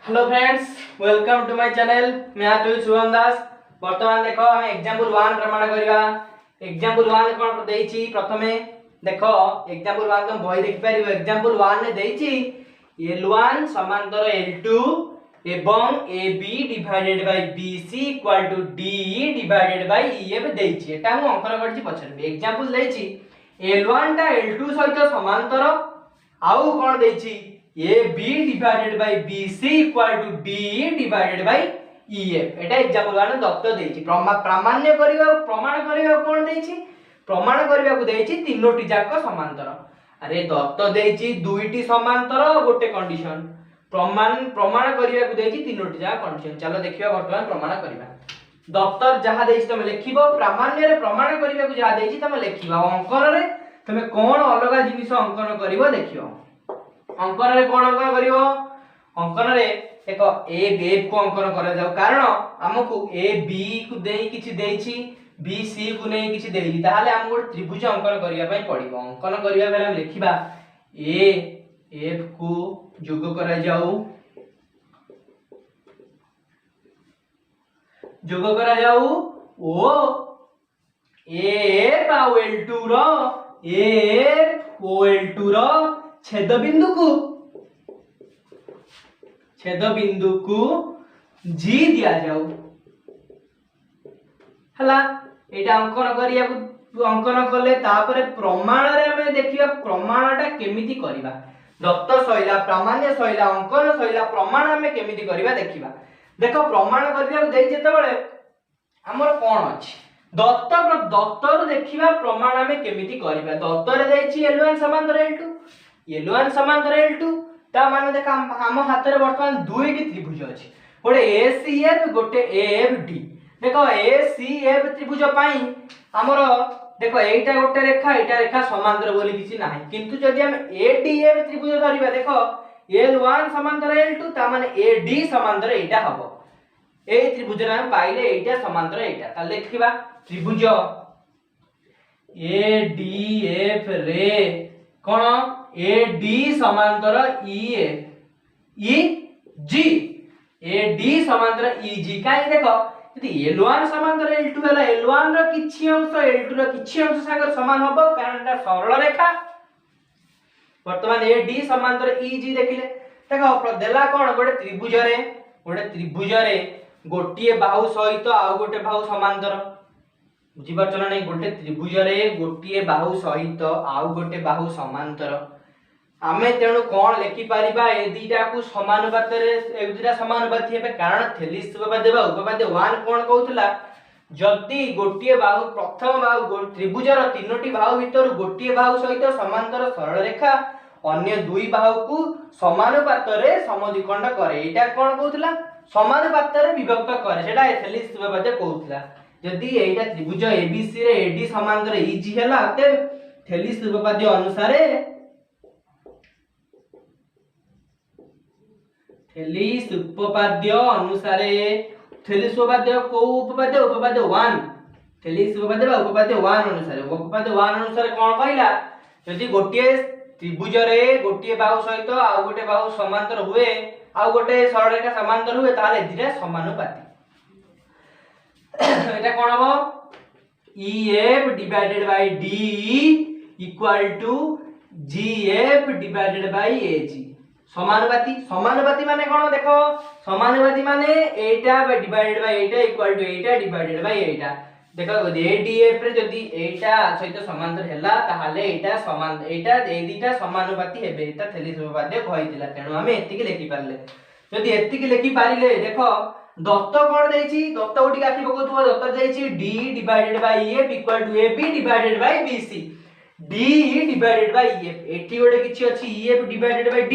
Hello friends, welcome to my channel. मैं आतुल शुभम दास। वर्तमान देखो हम एग्जांपल 1 प्रमाण करिवा। एग्जांपल 1 कोन देइची प्रथमे देखो एग्जांपल 1 तुम बही देख परिबो। एग्जांपल 1 ने देइची L1 समांतर L2 एवं AB divided by BC equal to DE divided by EF देइची। एटा हम अंकन करछि पछरबे। एग्जांपल देइची L1 टा L2 सहित समांतर आउ कोन देइची AB divided by BC equal to DE divided by EF। Etah example 1 Dutt देइची। प्रामाण्य करिवा प्रमाण करिवा कोन देइची? प्रमाण करिवा को देइची तीनोटी जाक समांतर। अरे दत्त देइची दुईटी समांतर गोटे कंडीशन। प्रमाण करिवा को देइची तीनोटी जाक कंडीशन। चलो देखिबा वर्तमान प्रमाण करिवा। दत्त जहा देइची तमे लिखिबो, प्रामाण्य रे प्रमाण करिवा को जहा देइची तमे लिखिबा। अंकन रे तमे कोन अलगा जिनिस अंकन करिवो देखियो। अंकन रे कोन अंकन करिवो? अंकन रे देखो ए वेव को अंकन करा जाऊ, कारण हमकु ए बी को देई किछि देइछि, बी सी को नै किछि देइछि, ताहाले हम गोटे त्रिभुज अंकन करिया पई पड़िबो। अंकन करिया बेला हम लिखिबा ए एफ को जोग करा जाऊ, जोग करा जाऊ ओ ए बा L2 रो ए ओ L2 रो छेद बिंदु को जी दिया जाऊ। हला एटा अंकन करिया अंकन कले तापरे प्रमाण रे हमें देखिबा प्रमाणटा केमिति करिबा। दत्त सैला, प्रामाण्य सैला, अंकन सैला, प्रमाण हमें केमिति करिबा देखिबा। देखो प्रमाण करिया देइ जेते बेले हमर कोन अछि दत्त रो देखिबा प्रमाण हमें केमिति करिबा। दत्त रे देइछि L1 समांतर L2, L1 समांतर L2 ता माने देखा हम हाथ रे वर्तमान दुईटी त्रिभुज अछि, गोटे ACF गोटे AFD। देखो ACF त्रिभुज पई हमर देखो एटा गोटे रेखा एटा रेखा समांतर बोली किछि नाही, किंतु जदि हम ADF त्रिभुज धरिबा देखो L1 समांतर L2 ता माने AD समांतर एटा हबो। ए त्रिभुज रे हम पाइले एटा समांतर एटा, ता देखिबा त्रिभुज ADF रे कोन AD समांतर EG, AD समांतर EG। काई देखो यदि L1 समांतर L2 हला L1 रो किछि अंश L2 रो किछि अंश संग समान हबो, कारण एटा सरल रेखा। वर्तमान AD समांतर EG देखिले देखो देला कोन गोटे त्रिभुज रे गोटिए बाहु सहित आ गोटे बाहु समांतर। बुझि परछन नै? गोटे त्रिभुज रे गोटिए बाहु सहित आ गोटे बाहु समांतर। आमे तेणु कोन लेखि परिबा ए दुईटा को समानुपात रे ए दुईटा समानुपाती हेबे, कारण थेलिस उपपाद्य बा उपपाद्य 1 कोन कहउतला जदि गोटिए बाहु प्रथम बाहु त्रिभुजर तीनोटी बाहु भीतर गोटिए बाहु सहित समांतर सरल रेखा अन्य दुई बाहु को समानुपात रे समद्विखंड करे। एटा कोन कहउतला समानुपात रे विभक्त करे, सेटा थेलिस उपपाद्य कहउतला। जदि एटा त्रिभुज ABC रे AD समांतर EG हला ते थेलिस उपपाद्य अनुसार थेलिस उपपाद्य को उपपाद्य उपपाद्य 1 थेलिस उपपाद्य बा उपपाद्य 1 अनुसार कोन कहला यदि गोटिए त्रिभुज रे गोटिए बाहु सहित आ गोटे बाहु समांतर हुए आ गोटे सरल रेखा समांतर हुए ताले दिरे समानुपाती। एटा कोन हबो EF divided by DE equal to GF divided by AG। समानुपाती माने कोन देखो, समानुपाती माने एटा डिवाइडेड बाय एटा इक्वल टू एटा डिवाइडेड बाय एटा। देखो ADF रे जदी एटा सहित समांतर हैला ताहाले एटा समान एटा ए दुईटा समानुपाती हेबे। एटा थेलिस उपपाद्य कहितला, तेनु हम एतिकी लेखि पारले। जदी एतिकी लेखि पारिले देखो दत्त कोन देइछि, दत्त उठी आखि पकोथबो। दत्त देइछि D divided by EF equal to AB divided by BC, DE divided by EF। एठी गोटे किछि अछि EF डिवाइडेड बाय D,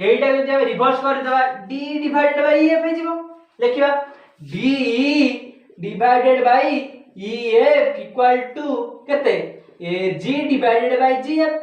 एटा जदि हम रिवर्स कर देबा D डिवाइडेड बाय EF हे जिवो। लिखिबा DE divided by EF equal to केते AG डिवाइडेड बाय GF।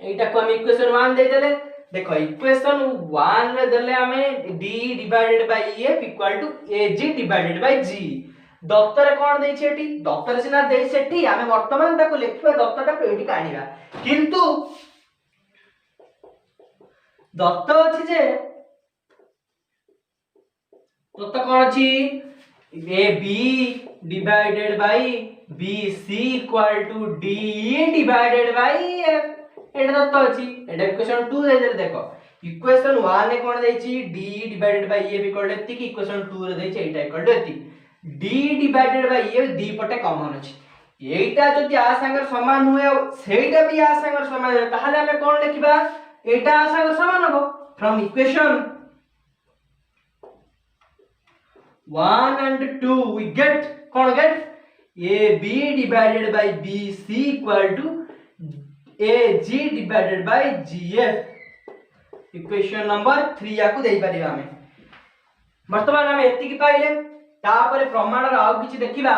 एटा को हम इक्वेशन 1 दे देले। देखो इक्वेशन 1 रे देले हमें D divided by EF equal to AG divided by G। दत्त रे कोन देइ छेटी, दत्त रे सिना देइ सेठी, हमें वर्तमान ताको लिखिबा दत्तटा को एठी काढिबा, किंतु दत्त अछि जे दत्त कौन अछि A B divided by B C equal to D divided by F एटा दत्त अछि एटा इक्वेशन 2 दे देखो इक्वेशन 1 रे कोन देछि d divided by F equal to एति कि इक्वेशन 2 रे देछि एटा इक्वल टू एति d डिवाइडेड बाय एफ दी पटे कॉमन अछि एटा जदि आ संगे समान हुए सेटा भी आ संगे समान है ताहले हमें कोन लिखिबा एटा आ संगे समान हो from equation 1 and 2 we get कौन get AB divided by BC equal to AG divided by GF equation number 3 याकू देई परिबा हमें वर्तमान हम एति की पाइले तापरे प्रमाण रा आउ किछि देखिबा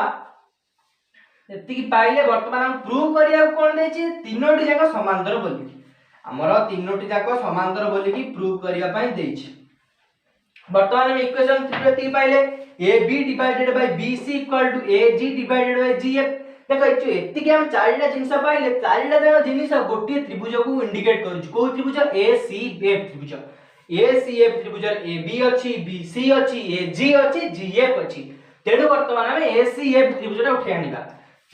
एति की पाइले वर्तमान हम प्रूव करिया कोन देछि तीनोटी जाक समांतर बोली हमर तीनोटी जाक समांतर बोली की प्रूव करिया पई देछि वर्तमान हम इक्वेशन 3 ती पाइले AB divided by BC equal to AG divided by GF देखो एति के हम चारिटा जिंस पाइले चारिटा जक जिनिस गोटी त्रिभुज को इंडिकेट करू को त्रिभुज ACF त्रिभुज ACF त्रिभुज AB अछि BC अछि AG अछि GF अछि तेडु वर्तमान हम ACF त्रिभुज रे उठे आनिबा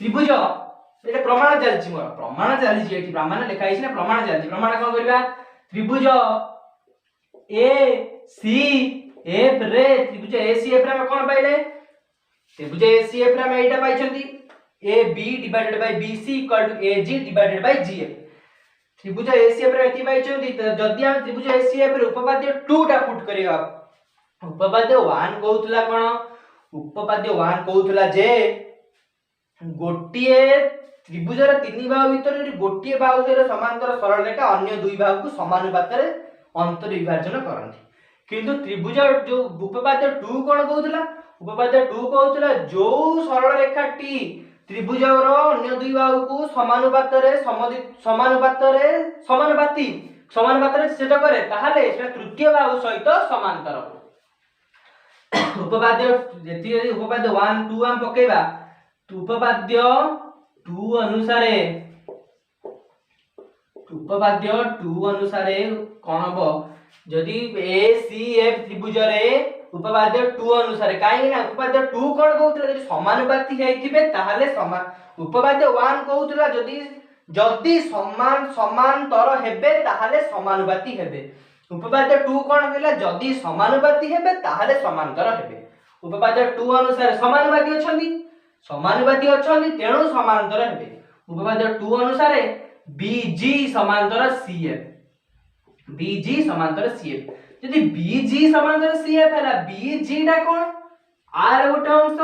त्रिभुज एटा प्रमाण चलछि मोर प्रमाण चलछि एठी प्रमाण लिखा हिछ ना प्रमाण चलछि प्रमाण कोन करबा त्रिभुज ACF रे त्रिभुज ACF रे हम कोन पाइले त्रिभुज ACF रे हम एटा पाइछंती AB divided by BC equal to AG divided by GF त्रिभुज ACF रे एति पाइछंती जदि हम त्रिभुज ACF रे उपपाद्य 2 टा पुट करिया उपपाद्य 1 कहउतला कोन उपपाद्य 1 कहउतला जे गोटिए त्रिभुज रे तीन बाहु भीतर गोटिए बाहु रे समांतर सरल रेखा अन्य दुई बाहु को समानुपात रे अंतर विभाजन करंती किंतु त्रिभुज जो उपपाद्य 2 कोन कहउतला उपपाद्य 2 कहउतला जो सरल रेखा टी त्रिभुज रो अन्य दुई बाहु को समानुपात रे समानुपाती रे सेट करे ताहाले से तृतीय बाहु सहित समांतर उपपाद्य जेति उपपाद्य 1 2 हम पकेबा उपपाद्य 2 अनुसारे कोन हबो जदि ACF त्रिभुज रे उपपाद्य 2 अनुसारे काहे ना उपपाद्य 2 कोन कहउतला जदि समानुपाती हेतिबे ताहाले समान उपपाद्य 1 कहउतला जदि समांतर हेबे ताहाले समानुपाती हेबे उपपाद्य 2 कोन कहला जदि समानुपाती हेबे ताहाले समांतर हेबे उपपाद्य 2 अनुसारे समानुपाती अछंती तेणु समांतर हेबे उपपाद्य 2 अनुसारे BG समांतर CF यदि BG समांतर CF हैला BG डा कोन R गोटे अंश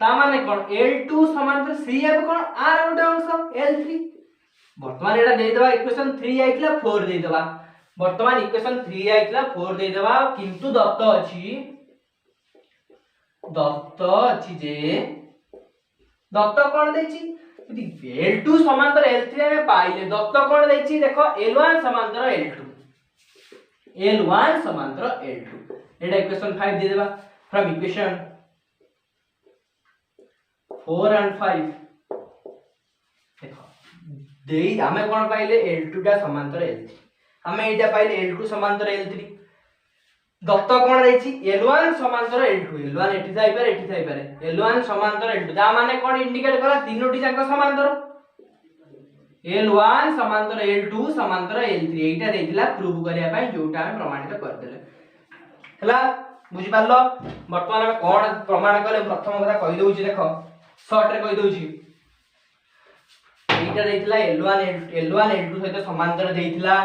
ता माने कोन L2 समांतर CF कोन R गोटे अंश L3 वर्तमान एटा दे देबा इक्वेशन 3 आइतला 4 दे देबा वर्तमान इक्वेशन 3 आइतला 4 दे देबा किंतु दत्त अछि जे दत्त कोन देछि यदि L2 समांतर L3 में पाइले दत्त कोन देछि देखो L1 समांतर L2 एटा इक्वेशन 5 दे देबा फ्रॉम इक्वेशन 4 and 5 देखो देई हमें कोन पाइले L2 टा समांतर L3 हमें एटा पाइले L2 समांतर L3 दत्त कोन देछि L1 समांतर L1 एठी थाई पारे L1 समांतर L2 ता माने कोन इंडिकेट करा तीनोटी जाक समांतर L1 समांतर L2 समांतर L3 एटा देथिला प्रूव करिया पई जोटा हम प्रमाणित कर देले हला बुझि पारलो वर्तमान हम कोन प्रमाण कले प्रथम कथा कहि दोछि देखो शॉर्ट रे कहि दोछि एटा देथिला L1 L2 सहित समांतर देथिला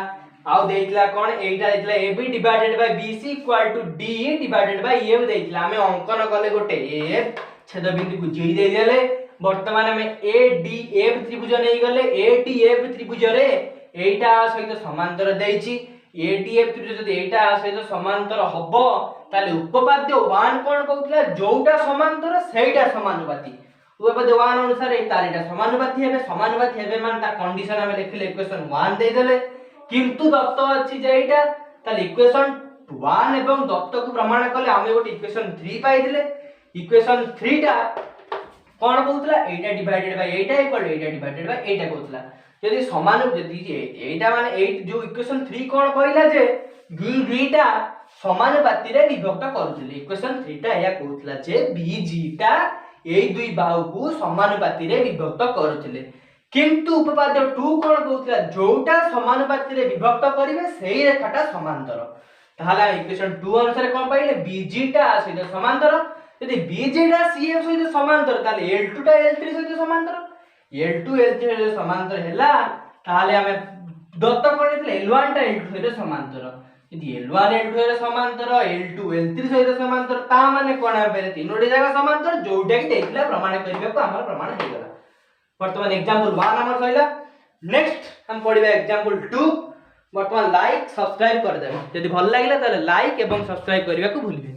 आउ देथिला कोन एटा देथिला AB divided by BC equal to D divided by F देथिला हमें अंकन कले गोटे F छेद बिंदु को G दे देले वर्तमान में ADF त्रिभुज नै गले ADF त्रिभुज रे एटा सहित समांतर देछि ADF त्रिभुज जदि एटा सहित समांतर हबो ताले उपपाद्य 1 कोन कहउतला जोटा समांतर सेटा समानुपाती उपपाद्य 1 अनुसार ए तारिटा समानुपाती हेबे मान ता कंडीशन हम लिखले इक्वेशन 1 दे देले किंतु दत्त अछि जे एटा ताले इक्वेशन 1 एवं दत्त को प्रमाण कले हम गोटे इक्वेशन 3 पाई दिले इक्वेशन 3 टा कोन कहउतला एटा डिवाइडेड बाय एटा इक्वल एटा डिवाइडेड बाय एटा कहउतला यदि समान यदि एटा माने 8 जो इक्वेशन 3 कोन कहइला जे v टा समानुपाती रे विभक्त करूथिले इक्वेशन 3 टा या कहउतला जे BG टा एई दुई बाहु को समानुपाती रे विभक्त करूथिले किंतु उपपाद्य 2 कोन कहउतला जोटा समानुपाती रे विभक्त करिवे सेही रेखाटा समांतर ताहाला इक्वेशन 2 अनुसार कोन पाइले BG टा सहित समांतर यदि BG टा CF सहित समांतर ताले L2 टा L3 सहित समांतर L2 L3 सहित समांतर हैला ताले हमें दत्त करथिले L1 टा L2 सहित समांतर यदि L1 L2 सहित समांतर L2 L3 सहित समांतर ता माने कोन आबे तीनोटी जगह समांतर जोटा कि देखला प्रमाण करिबा को हमर प्रमाण हे गेला वर्तमान एग्जांपल 1 हमर सइला नेक्स्ट हम पढिबा एग्जांपल 2 वर्तमान लाइक सब्सक्राइब कर देबे यदि भल लागिला ताले लाइक एवं सब्सक्राइब करिबा को भूलिबे।